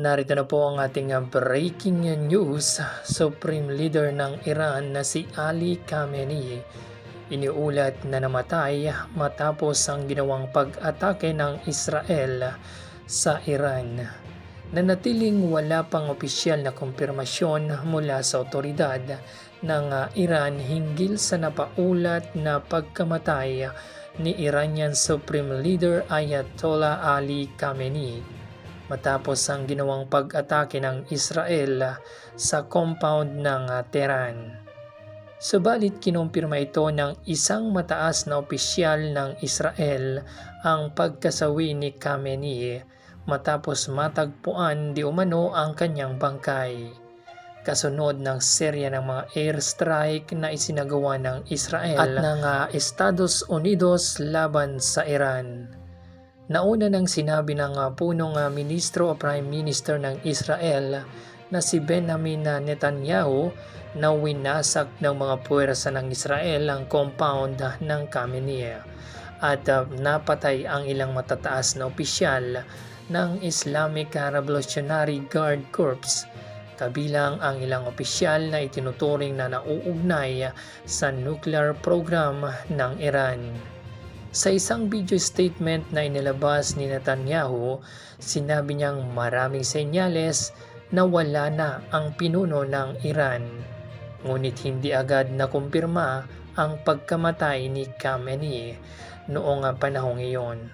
Narito na po ang ating breaking news. Supreme Leader ng Iran na si Ali Khamenei iniulat na namatay matapos ang ginawang pag-atake ng Israel sa Iran. Nanatiling wala pang opisyal na kumpirmasyon mula sa otoridad ng Iran hinggil sa napaulat na pagkamatay ni Iranian Supreme Leader Ayatollah Ali Khamenei matapos ang ginawang pag-atake ng Israel sa compound ng Tehran. Subalit kinumpirma ito ng isang mataas na opisyal ng Israel ang pagkasawi ni Khamenei matapos matagpuan di umano ang kanyang bangkay. Kasunod ng serya ng mga airstrike na isinagawa ng Israel at ng Estados Unidos laban sa Iran. Nauna nang sinabi ng punong ministro o Prime Minister ng Israel na si Benjamin Netanyahu na winasak ng mga puwersa ng Israel ang compound ng Khamenei at napatay ang ilang matataas na opisyal ng Islamic Revolutionary Guard Corps, kabilang ang ilang opisyal na itinuturing na nauugnay sa nuclear program ng Iran. Sa isang video statement na inilabas ni Netanyahu, sinabi niyang maraming senyales na wala na ang pinuno ng Iran. Ngunit hindi agad nakumpirma ang pagkamatay ni Khamenei noong panahong iyon.